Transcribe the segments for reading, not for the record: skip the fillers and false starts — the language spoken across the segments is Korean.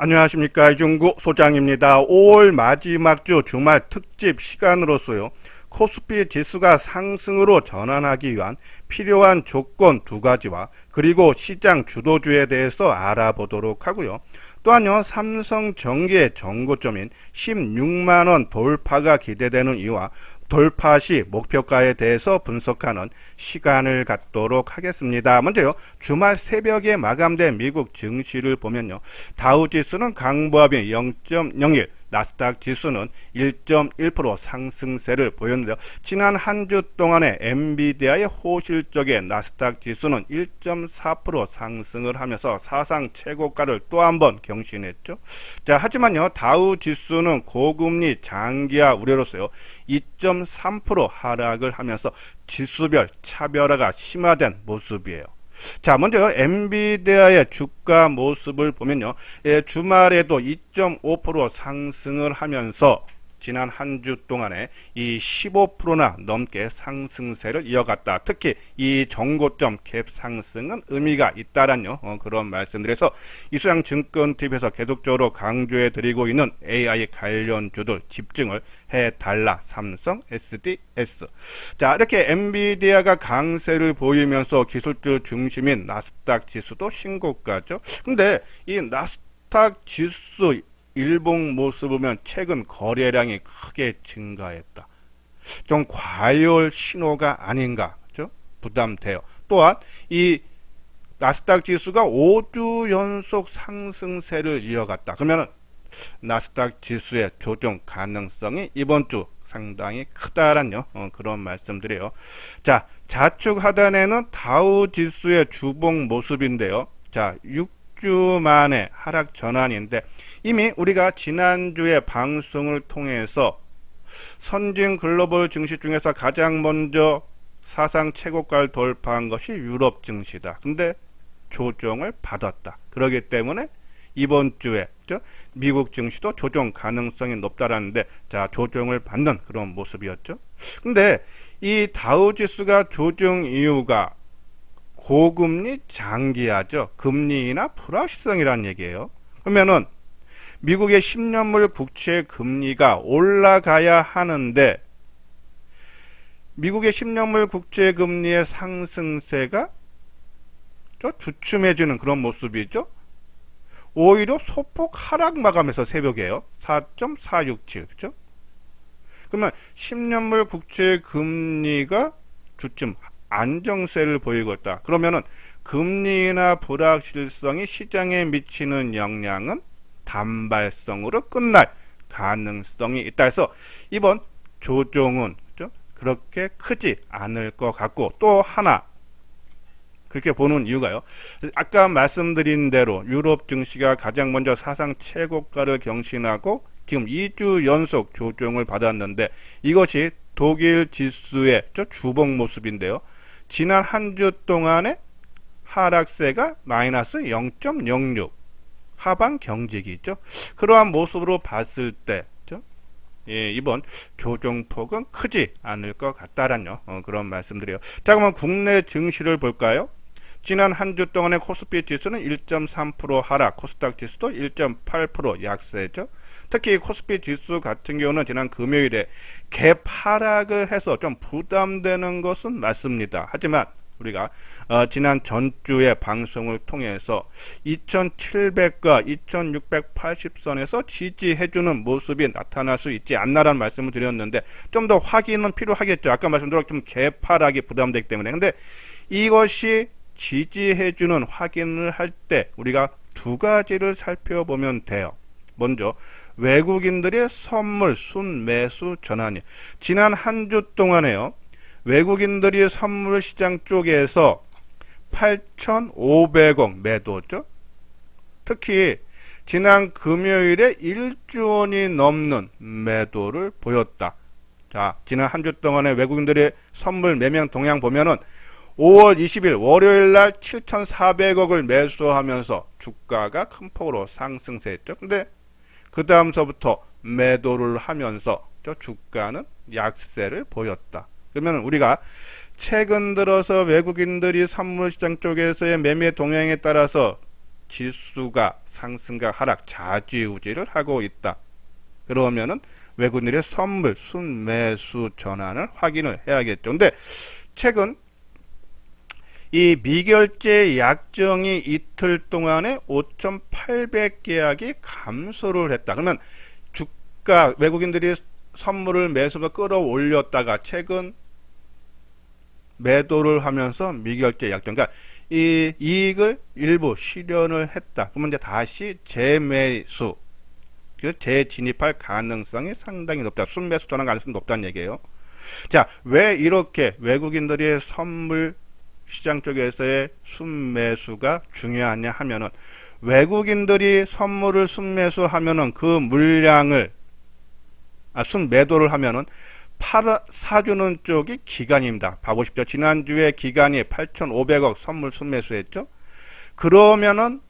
안녕하십니까, 이중구 소장입니다. 5월 마지막 주 주말 특집 시간으로서요, 코스피 지수가 상승으로 전환하기 위한 필요한 조건 두 가지와 그리고 시장 주도주에 대해서 알아보도록 하고요. 또한요, 삼성전기의 정고점인 16만원 돌파가 기대되는 이유와 돌파 시 목표가에 대해서 분석하는 시간을 갖도록 하겠습니다. 먼저요, 주말 새벽에 마감된 미국 증시를 보면요, 다우지수는 강보합이 0.01, 나스닥 지수는 1.1% 상승세를 보였는데요. 지난 한 주 동안의 엔비디아의 호실적의 나스닥 지수는 1.4% 상승을 하면서 사상 최고가를 또 한 번 경신했죠. 자, 하지만요, 다우 지수는 고금리 장기화 우려로서요, 2.3% 하락을 하면서 지수별 차별화가 심화된 모습이에요. 자, 먼저 엔비디아의 주가 모습을 보면요, 주말에도 2.5% 상승을 하면서 지난 한 주 동안에 이 15%나 넘게 상승세를 이어갔다. 특히 이 정고점 갭 상승은 의미가 있다라는 그런 말씀드려서 이수양 증권TV에서 계속적으로 강조해 드리고 있는 AI 관련주들 집중을 해달라. 삼성, SDS. 자, 이렇게 엔비디아가 강세를 보이면서 기술주 중심인 나스닥 지수도 신고가죠. 근데 이 나스닥 지수 일봉 모습 보면 최근 거래량이 크게 증가했다. 좀 과열 신호가 아닌가, 그렇죠? 부담돼요. 또한 이 나스닥 지수가 5주 연속 상승세를 이어갔다. 그러면 나스닥 지수의 조정 가능성이 이번 주 상당히 크다라는 그런 말씀드려요. 자, 좌측 하단에는 다우 지수의 주봉 모습인데요. 자, 6주 만에 하락 전환인데 이미 우리가 지난주에 방송을 통해서 선진 글로벌 증시 중에서 가장 먼저 사상 최고가를 돌파한 것이 유럽 증시다. 근데 조정을 받았다. 그렇기 때문에 이번 주에 미국 증시도 조정 가능성이 높다라는데, 자, 조정을 받는 그런 모습이었죠. 근데 이 다우지수가 조정 이유가 고금리 장기화죠. 금리 인하 불확실성이라는 얘기예요. 그러면은 미국의 10년물 국채 금리가 올라가야 하는데 미국의 10년물 국채 금리의 상승세가 주춤해지는 그런 모습이죠. 오히려 소폭 하락 마감해서 새벽에요. 4.467, 그죠? 그러면 10년물 국채 금리가 주춤 안정세를 보이고 있다. 그러면은 금리 인하 불확실성이 시장에 미치는 영향은 단발성으로 끝날 가능성이 있다 해서 이번 조정은 그렇게 크지 않을 것 같고, 또 하나 그렇게 보는 이유가요, 아까 말씀드린 대로 유럽 증시가 가장 먼저 사상 최고가를 경신하고 지금 2주 연속 조정을 받았는데 이것이 독일 지수의 주봉 모습인데요. 지난 한 주 동안의 하락세가 마이너스 0.06 하방 경직이 있죠. 그러한 모습으로 봤을 때 이번 조정폭은 크지 않을 것 같다라는 그런 말씀드려요. 자, 그러면 국내 증시를 볼까요? 지난 한 주 동안의 코스피 지수는 1.3% 하락, 코스닥 지수도 1.8% 약세죠. 특히 코스피 지수 같은 경우는 지난 금요일에 갭 하락을 해서 좀 부담되는 것은 맞습니다. 하지만 우리가 지난 전주의 방송을 통해서 2700과 2680선에서 지지해주는 모습이 나타날 수 있지 않나라는 말씀을 드렸는데 좀 더 확인은 필요하겠죠. 아까 말씀드린 좀 개파락이 부담되기 때문에. 근데 이것이 지지해주는 확인을 할 때 우리가 두 가지를 살펴보면 돼요. 먼저 외국인들의 선물 순매수 전환이 지난 한 주 동안에요, 외국인들이 선물 시장 쪽에서 8,500억 매도죠. 특히 지난 금요일에 1조 원이 넘는 매도를 보였다. 자, 지난 한 주 동안의 외국인들의 선물 매명 동향 보면은 5월 20일 월요일 날 7,400억을 매수하면서 주가가 큰 폭으로 상승세했죠. 근데 그 다음서부터 매도를 하면서 주가는 약세를 보였다. 그러면 우리가 최근 들어서 외국인들이 선물시장 쪽에서의 매매 동향에 따라서 지수가 상승과 하락 좌지우지를 하고 있다. 그러면은 외국인들의 선물 순매수 전환을 확인을 해야겠죠. 근데 최근 이 미결제 약정이 이틀 동안에 5,800계약이 감소를 했다. 그러면 주가 외국인들이 선물을 매수로 끌어올렸다가 최근 매도를 하면서 미결제 약정, 그러니까 이 이익을 일부 실현을 했다. 그러면 이제 다시 재매수, 재진입할 가능성이 상당히 높다. 순매수 전환 가능성이 높다는 얘기예요. 자, 왜 이렇게 외국인들의 선물 시장 쪽에서의 순매수가 중요하냐 하면은, 외국인들이 선물을 순매수하면은 그 물량을 순매도를 하면은 사주는 쪽이 기관입니다. 봐보십시오. 지난주에 기관이 8,500억 선물 순매수했죠. 그러면은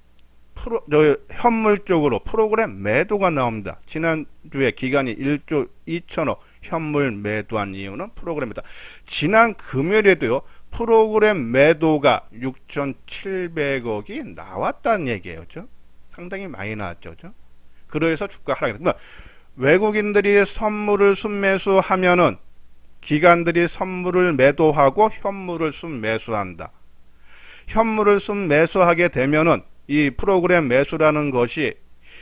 현물 쪽으로 프로그램 매도가 나옵니다. 지난주에 기관이 1조 2천억 현물 매도한 이유는 프로그램 매도. 지난 금요일에도요, 프로그램 매도가 6,700억이 나왔다는 얘기예요. 그죠? 상당히 많이 나왔죠. 그죠? 그래서 주가 하락했다. 외국인들이 선물을 순매수하면은 기관들이 선물을 매도하고 현물을 순매수한다. 현물을 순매수하게 되면은 이 프로그램 매수라는 것이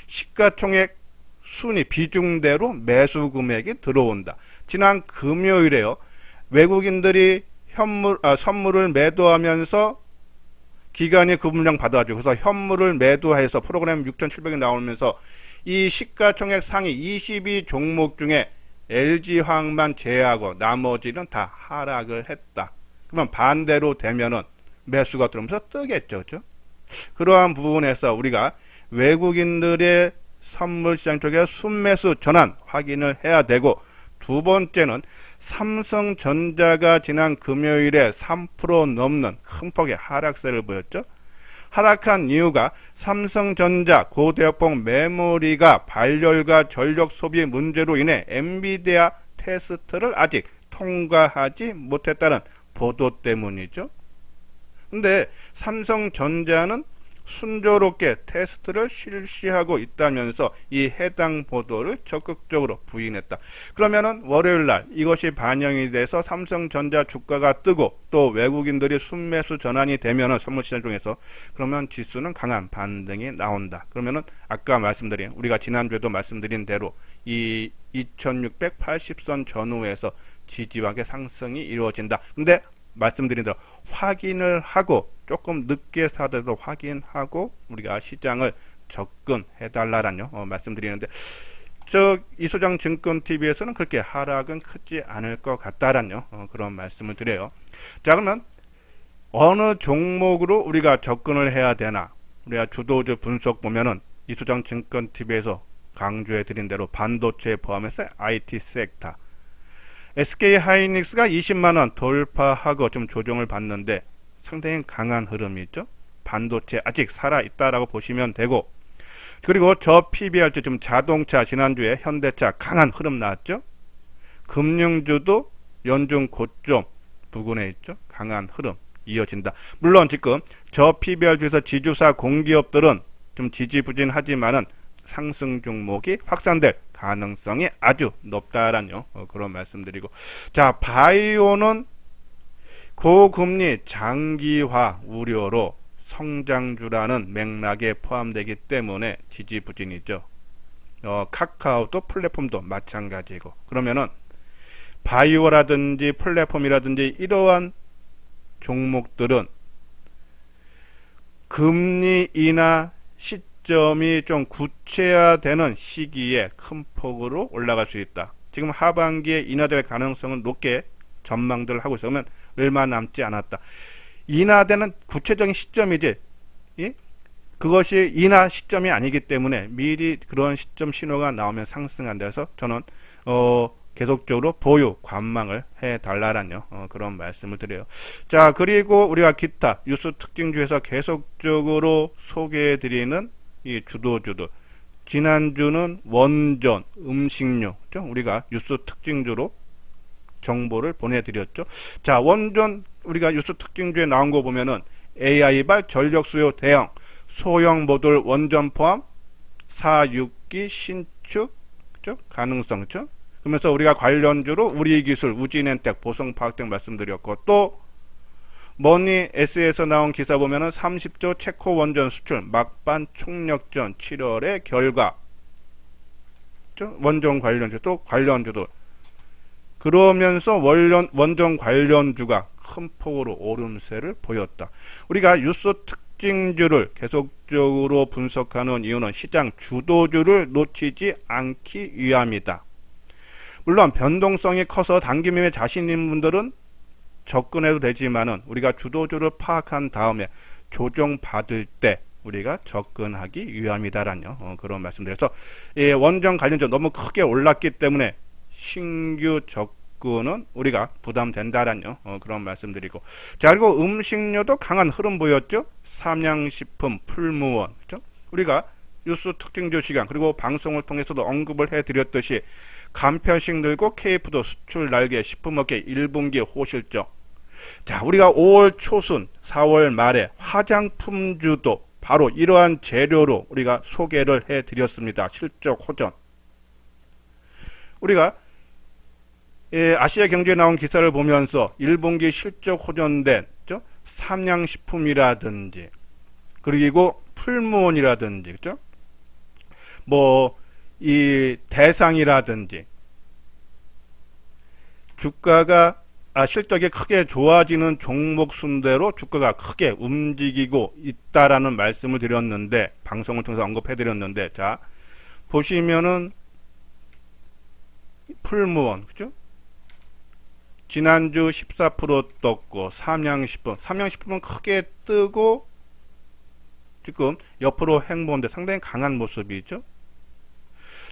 시가총액 순위 비중대로 매수 금액이 들어온다. 지난 금요일에요, 외국인들이 선물을 매도하면서 기관이 그 물량 받아가지고 그래서 현물을 매도해서 프로그램 6,700이 나오면서 이 시가총액 상위 22 종목 중에 LG화학만 제외하고 나머지는 다 하락을 했다. 그러면 반대로 되면은 매수가 들어오면서 뜨겠죠. 그렇죠? 그러한 부분에서 우리가 외국인들의 선물시장 쪽에 순매수 전환 확인을 해야 되고, 두 번째는 삼성전자가 지난 금요일에 3% 넘는 큰 폭의 하락세를 보였죠. 하락한 이유가 삼성전자 고대역폭 메모리가 발열과 전력 소비 문제로 인해 엔비디아 테스트를 아직 통과하지 못했다는 보도 때문이죠. 근데 삼성전자는 순조롭게 테스트를 실시하고 있다면서 이 해당 보도를 적극적으로 부인했다. 그러면은 월요일날 이것이 반영이 돼서 삼성전자 주가가 뜨고 또 외국인들이 순매수 전환이 되면은 선물시장 중에서 그러면 지수는 강한 반등이 나온다. 그러면은 아까 말씀드린, 우리가 지난주에도 말씀드린 대로 이 2680선 전후에서 지지하게 상승이 이루어진다. 근데 말씀드린 대로 확인을 하고 조금 늦게 사더라도 확인하고 우리가 시장을 접근해달라는 말씀드리는데, 이소장 증권TV에서는 그렇게 하락은 크지 않을 것 같다라는 그런 말씀을 드려요. 자, 그러면 어느 종목으로 우리가 접근을 해야 되나? 우리가 주도주 분석 보면은 이소장 증권TV에서 강조해 드린 대로 반도체 포함해서 IT 섹터, SK하이닉스가 20만원 돌파하고 좀 조정을 받는데 상당히 강한 흐름이 있죠. 반도체 아직 살아있다라고 보시면 되고, 그리고 저 PBR주 좀 자동차 지난주에 현대차 강한 흐름 나왔죠. 금융주도 연중 고점 부근에 있죠. 강한 흐름 이어진다. 물론 지금 저 PBR주에서 지주사 공기업들은 좀 지지부진하지만은 상승 종목이 확산될 가능성이 아주 높다라는 그런 말씀드리고, 자, 바이오는 고금리 장기화 우려로 성장주라는 맥락에 포함되기 때문에 지지부진이죠. 카카오도 플랫폼도 마찬가지고, 그러면은 바이오라든지 플랫폼이라든지 이러한 종목들은 금리 인하 시점이 좀 구체화되는 시기에 큰 폭으로 올라갈 수 있다. 지금 하반기에 인하될 가능성은 높게 전망들을 하고 있으면 얼마 남지 않았다. 인하되는 구체적인 시점이지, 그것이 인하 시점이 아니기 때문에 미리 그런 시점 신호가 나오면 상승한다 해서 저는 계속적으로 보유 관망을 해달라는 그런 말씀을 드려요. 자, 그리고 우리가 기타 뉴스 특징주에서 계속적으로 소개해드리는 이 주도주들, 지난주는 원전, 음식료, 우리가 뉴스 특징주로 정보를 보내드렸죠. 자, 원전 우리가 뉴스 특징주에 나온 거 보면은 AI발 전력 수요 대응, 소형 모듈 원전 포함 4, 6기 신축, 그죠? 가능성, 그죠? 그러면서 우리가 관련주로 우리 기술, 우진엔텍, 보성화학텍 말씀드렸고, 또 머니 S에서 나온 기사 보면은 30조 체코 원전 수출 막판 총력전 7월의 결과, 그죠? 원전 관련주, 또 관련주도 그러면서 원전 관련주가 큰 폭으로 오름세를 보였다. 우리가 뉴스 특징주를 계속적으로 분석하는 이유는 시장 주도주를 놓치지 않기 위함이다. 물론 변동성이 커서 단기 매매 자신 있는 분들은 접근해도 되지만은 우리가 주도주를 파악한 다음에 조정받을 때 우리가 접근하기 위함이다라는 그런 말씀드려서 원전 관련주 너무 크게 올랐기 때문에 신규 접근은 우리가 부담된다라는 그런 말씀드리고, 자, 그리고 음식료도 강한 흐름 보였죠. 삼양식품, 풀무원, 그죠? 우리가 뉴스 특징주 시간 그리고 방송을 통해서도 언급을 해드렸듯이 간편식 늘고 KF도 수출 날개, 식품업계 1분기 호실적. 자, 우리가 5월 초순 4월 말에 화장품주도 바로 이러한 재료로 우리가 소개를 해드렸습니다. 실적 호전. 우리가 아시아 경제에 나온 기사를 보면서 1분기 실적 호전된 삼양식품이라든지 그리고 풀무원이라든지, 그죠? 뭐 이 대상이라든지 주가가 실적이 크게 좋아지는 종목 순대로 주가가 크게 움직이고 있다라는 말씀을 드렸는데, 방송을 통해서 언급해 드렸는데, 자 보시면은 풀무원, 그죠? 지난주 14% 떴고, 삼양식품은 크게 뜨고 지금 옆으로 횡보인데 상당히 강한 모습이죠.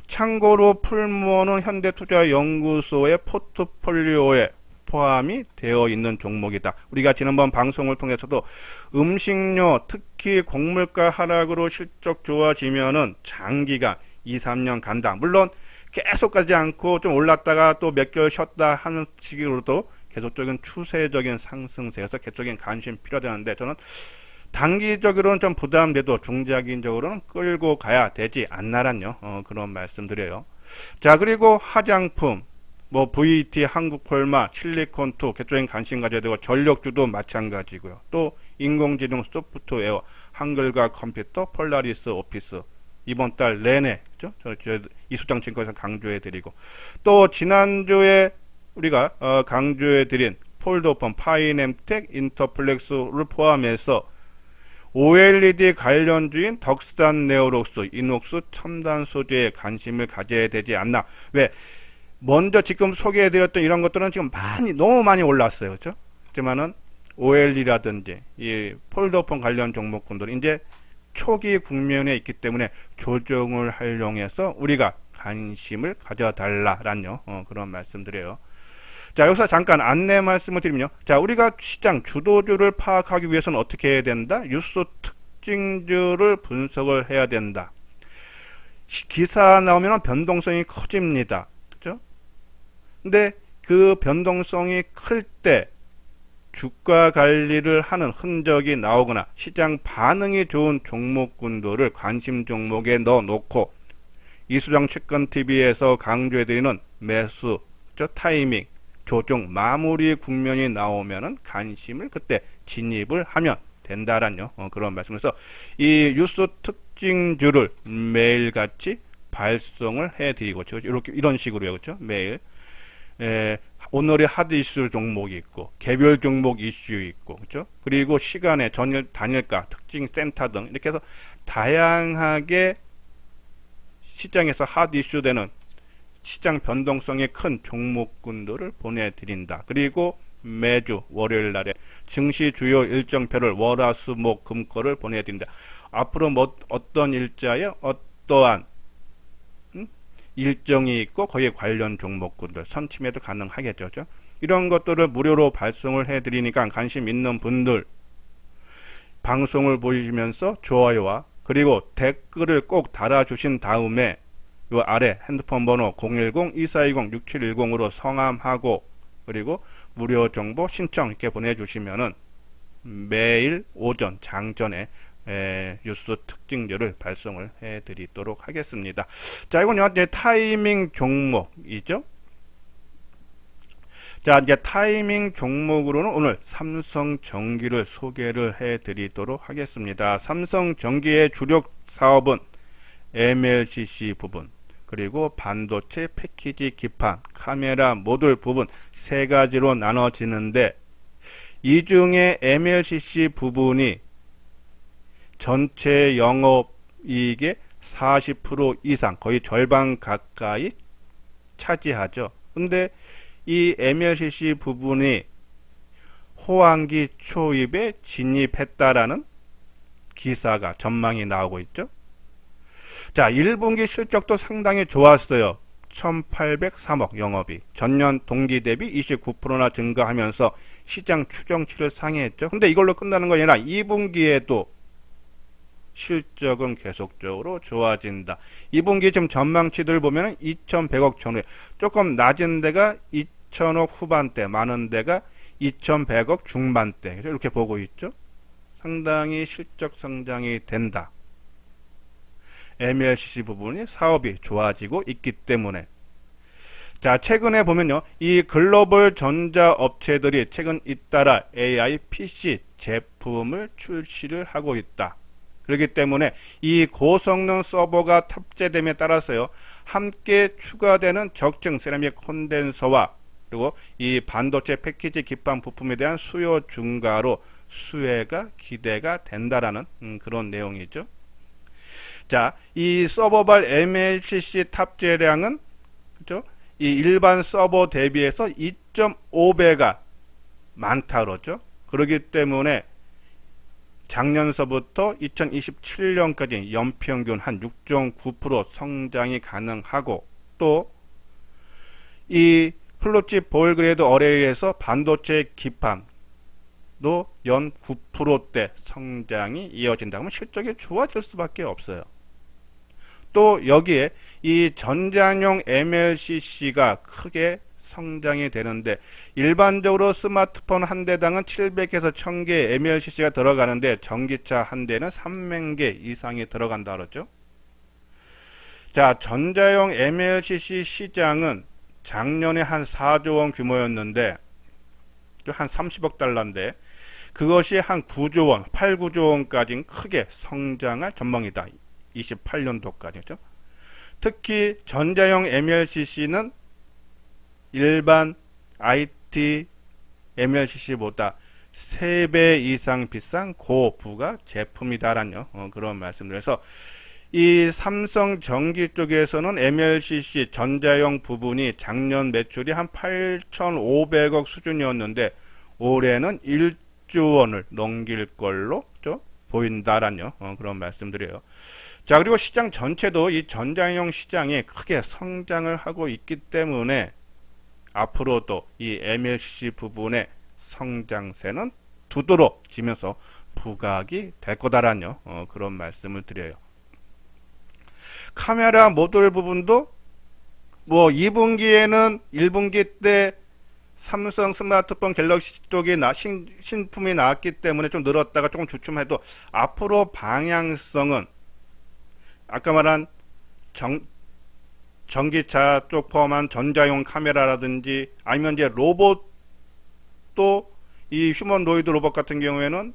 참고로 풀무원은 현대투자연구소의 포트폴리오에 포함이 되어 있는 종목이다. 우리가 지난번 방송을 통해서도 음식료, 특히 곡물가 하락으로 실적 좋아지면은 장기간 2, 3년 간다. 물론 계속 가지 않고 좀 올랐다가 또 몇 개월 쉬었다 하는 식으로도 계속적인 추세적인 상승세에서 계속적인 관심 필요하다는데, 저는 단기적으로는 좀 부담돼도 중장기적으로는 끌고 가야 되지 않나란요. 그런 말씀드려요. 자, 그리고 화장품, 뭐 VT, 한국콜마, 실리콘2 계속적인 관심 가져야 되고, 전력주도 마찬가지고요. 또 인공지능, 소프트웨어, 한글과 컴퓨터, 폴라리스 오피스 이번 달 내내, 그죠? 저 이수장 증권에서 강조해 드리고, 또 지난주에 우리가 강조해 드린 폴더폰, 파이넴텍, 인터플렉스를 포함해서 OLED 관련주인 덕산 네오록스, 이녹스 첨단 소재에 관심을 가져야 되지 않나. 왜? 먼저 지금 소개해드렸던 이런 것들은 지금 너무 많이 올랐어요. 그죠? 하지만은 OLED라든지 이 폴더폰 관련 종목군들 이제 초기 국면에 있기 때문에 조정을 활용해서 우리가 관심을 가져달라라는 그런 말씀드려요. 자, 여기서 잠깐 안내 말씀을 드리면요. 자, 우리가 시장 주도주를 파악하기 위해서는 어떻게 해야 된다? 뉴스 특징주를 분석을 해야 된다. 기사 나오면 변동성이 커집니다. 그죠? 근데 그 변동성이 클 때 주가 관리를 하는 흔적이 나오거나 시장 반응이 좋은 종목군들을 관심 종목에 넣어 놓고, 이수장 채권TV에서 강조해드리는 매수, 타이밍, 조정, 마무리 국면이 나오면은 관심을 그때 진입을 하면 된다라는 그런 말씀에서 이 뉴스 특징주를 매일같이 발송을 해드리고, 이렇게 이런 식으로요, 그렇죠? 매일 오늘의 하드 이슈 종목이 있고, 개별 종목 이슈 있고, 그렇죠? 그리고 시간에 전일 단일가, 특징 센터 등 이렇게 해서 다양하게 시장에서 하드 이슈 되는 시장 변동성이 큰 종목군들을 보내드린다. 그리고 매주 월요일 날에 증시 주요 일정표를 월화수목 금거를 보내드린다. 앞으로 어떤 일자에 어떠한 일정이 있고 거기에 관련 종목군들 선침해도 가능하겠죠. 그렇죠? 이런 것들을 무료로 발송을 해드리니까 관심 있는 분들 방송을 보시면서 좋아요와 그리고 댓글을 꼭 달아주신 다음에 요 아래 핸드폰 번호 010-2420-6710으로 성함하고 그리고 무료 정보 신청 이렇게 보내주시면은 매일 오전 장전에 뉴스 특징들을 발송을 해 드리도록 하겠습니다. 자, 이건 이제 타이밍 종목이죠. 자, 이제 타이밍 종목으로는 오늘 삼성전기를 소개를 해 드리도록 하겠습니다. 삼성전기의 주력 사업은 MLCC 부분, 그리고 반도체 패키지 기판, 카메라 모듈 부분 세 가지로 나눠지는데, 이 중에 MLCC 부분이 전체 영업이익의 40% 이상, 거의 절반 가까이 차지하죠. 근데 이 MLCC 부분이 호황기 초입에 진입했다라는 기사가, 전망이 나오고 있죠. 자, 1분기 실적도 상당히 좋았어요. 1803억 영업이 전년 동기 대비 29%나 증가하면서 시장 추정치를 상회했죠. 근데 이걸로 끝나는 거 아니라 2분기에도 실적은 계속적으로 좋아진다. 2분기 지금 전망치들 보면 2100억 전후에 조금 낮은 데가 2000억 후반대, 많은 데가 2100억 중반대, 이렇게 보고 있죠. 상당히 실적 성장이 된다. MLCC 부분이 사업이 좋아지고 있기 때문에. 자, 최근에 보면요, 이 글로벌 전자업체들이 최근 잇따라 AI PC 제품을 출시를 하고 있다. 그렇기 때문에 이 고성능 서버가 탑재됨에 따라서요, 함께 추가되는 적층 세라믹 콘덴서와 그리고 이 반도체 패키지 기판 부품에 대한 수요 증가로 수혜가 기대가 된다라는 그런 내용이죠. 자, 이 서버발 MLCC 탑재량은, 그죠? 이 일반 서버 대비해서 2.5배가 많다 그러죠. 그렇기 때문에 작년서부터 2027년까지 연평균 한 6.9% 성장이 가능하고, 또 이 플로칩 보일그레이드 어레이에서 반도체 기판도 연 9%대 성장이 이어진다. 그러면 실적이 좋아질 수밖에 없어요. 또 여기에 이 전자용 MLCC가 크게 성장이 되는데, 일반적으로 스마트폰 한 대당은 700에서 1000개 MLCC가 들어가는데 전기차 한 대는 300개 이상이 들어간다 그러죠. 자, 전자용 MLCC 시장은 작년에 한 4조 원 규모였는데, 한 30억 달러인데, 그것이 한 9조 원, 8, 9조 원까지 크게 성장할 전망이다. 28년도까지죠. 특히 전자용 MLCC는 일반 IT MLCC보다 3배 이상 비싼 고부가 제품이다라는 그런 말씀드려서, 이 삼성전기 쪽에서는 MLCC 전자용 부분이 작년 매출이 한 8,500억 수준이었는데 올해는 1조 원을 넘길 걸로 보인다라는 그런 말씀드려요. 자, 그리고 시장 전체도 이 전자용 시장이 크게 성장을 하고 있기 때문에 앞으로도 이 MLCC 부분의 성장세는 두드러지면서 부각이 될 거다라는 그런 말씀을 드려요. 카메라 모듈 부분도 뭐 2분기에는 1분기 때 삼성 스마트폰 갤럭시 쪽이 신품이 나왔기 때문에 좀 늘었다가 조금 주춤해도, 앞으로 방향성은 아까 말한 전기차 쪽 포함한 전자용 카메라라든지, 아니면 이제 로봇도, 이 휴머노이드 로봇 같은 경우에는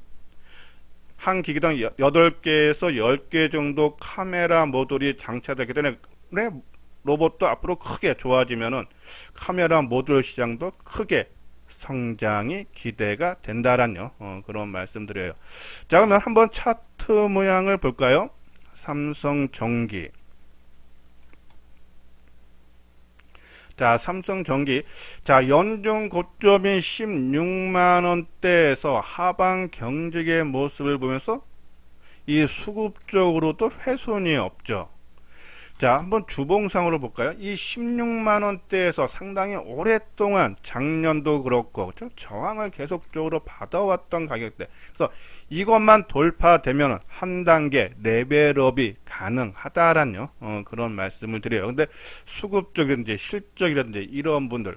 한 기기당 8개에서 10개 정도 카메라 모듈이 장착되기 때문에 로봇도 앞으로 크게 좋아지면은 카메라 모듈 시장도 크게 성장이 기대가 된다라는 그런 말씀드려요. 자, 그러면 한번 차트 모양을 볼까요? 삼성전기. 자, 삼성전기. 자, 연중 고점인 16만원대에서 하방 경직의 모습을 보면서 이 수급적으로도 훼손이 없죠. 자, 한번 주봉상으로 볼까요? 이 16만원대에서 상당히 오랫동안 작년도 그렇고, 그렇죠? 저항을 계속적으로 받아왔던 가격대. 그래서 이것만 돌파되면 한 단계 레벨업이 가능하다라는 그런 말씀을 드려요. 근데 수급적이라든지 실적이라든지 이런 분들은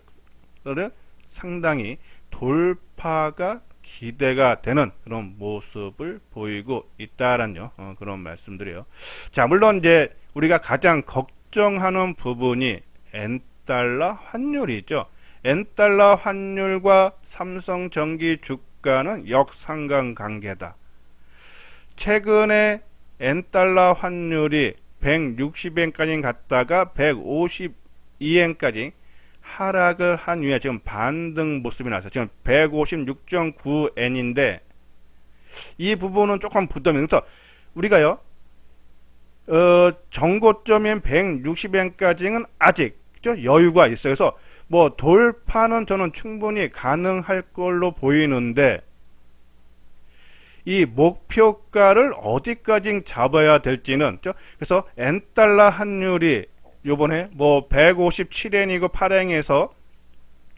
상당히 돌파가 기대가 되는 그런 모습을 보이고 있다라는 그런 말씀드려요. 자, 물론 이제 우리가 가장 걱정하는 부분이 N달러 환율이죠. N달러 환율과 삼성전기 주가는 역상관 관계다. 최근에 N달러 환율이 160엔까지 갔다가 152엔까지 하락을 한 이후에 지금 반등 모습이 나서 지금 156.9엔인데 이 부분은 조금 부담이 그래서 우리가요 정고점인 160엔까지는 아직 여유가 있어요. 그래서 뭐 돌파는 저는 충분히 가능할 걸로 보이는데 이 목표가를 어디까지 잡아야 될지는 그래서 N달러 환율이 요번에 뭐 157엔이고 8엔에서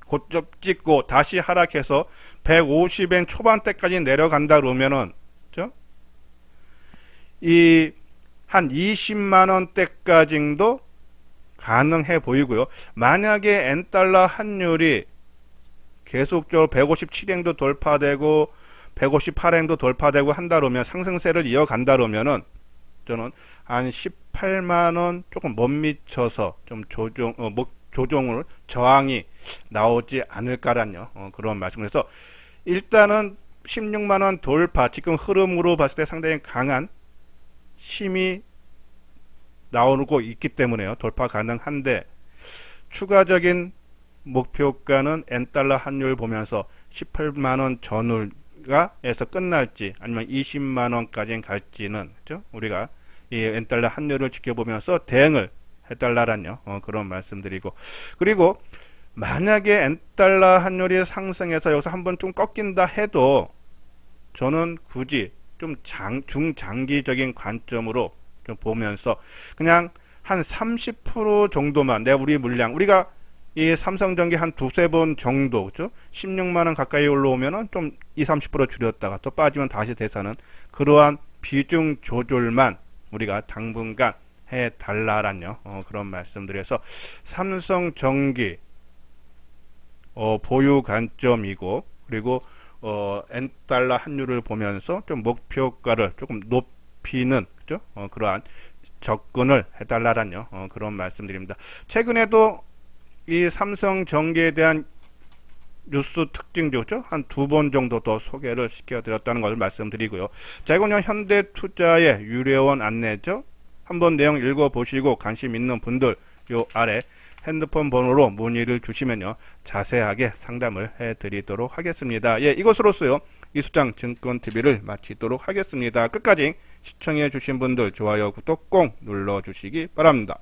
고점 찍고 다시 하락해서 150엔 초반대까지 내려간다 그러면은 이 한 20만원대까지도 가능해 보이고요. 만약에 N달러 환율이 계속적으로 157엔도 돌파되고 158엔도 돌파되고 한다 그러면 상승세를 이어간다 그러면은 저는 한 18만원 조금 못 미쳐서 좀 조정을 저항이 나오지 않을까라는 그런 말씀. 그래서 일단은 16만원 돌파 지금 흐름으로 봤을 때 상당히 강한 힘이 나오고 있기 때문에요. 돌파 가능한데 추가적인 목표가는 N달러 환율 보면서 18만원 전후가에서 끝날지 아니면 20만원까지 갈지는 우리가 이 N달러 환율을 지켜보면서 대응을 해달라는 그런 말씀드리고 그리고 만약에 N달러 환율이 상승해서 여기서 한번 좀 꺾인다 해도 저는 굳이 좀 중장기적인 관점으로 좀 보면서 그냥 한 30% 정도만 우리 물량 우리가 이 삼성전기 한 두세 번 정도 그죠? 16만원 가까이 올라오면은 좀 20-30% 줄였다가 또 빠지면 다시 대사는 그러한 비중 조절만 우리가 당분간 해 달라라는 그런 말씀드려서 삼성전기 보유 관점이고 그리고 N달러 환율을 보면서 좀 목표가를 조금 높이는 그죠? 그러한 접근을 해달라는 그런 말씀드립니다. 최근에도 이 삼성전기에 대한 뉴스 특징죠. 한 두 번 정도 더 소개를 시켜드렸다는 것을 말씀드리고요. 자, 이건 현대투자의 유료원 안내죠. 한번 내용 읽어보시고 관심 있는 분들 요 아래 핸드폰 번호로 문의를 주시면요 자세하게 상담을 해드리도록 하겠습니다. 예, 이것으로서요 이수장 증권TV를 마치도록 하겠습니다. 끝까지 시청해 주신 분들 좋아요 구독 꼭 눌러주시기 바랍니다.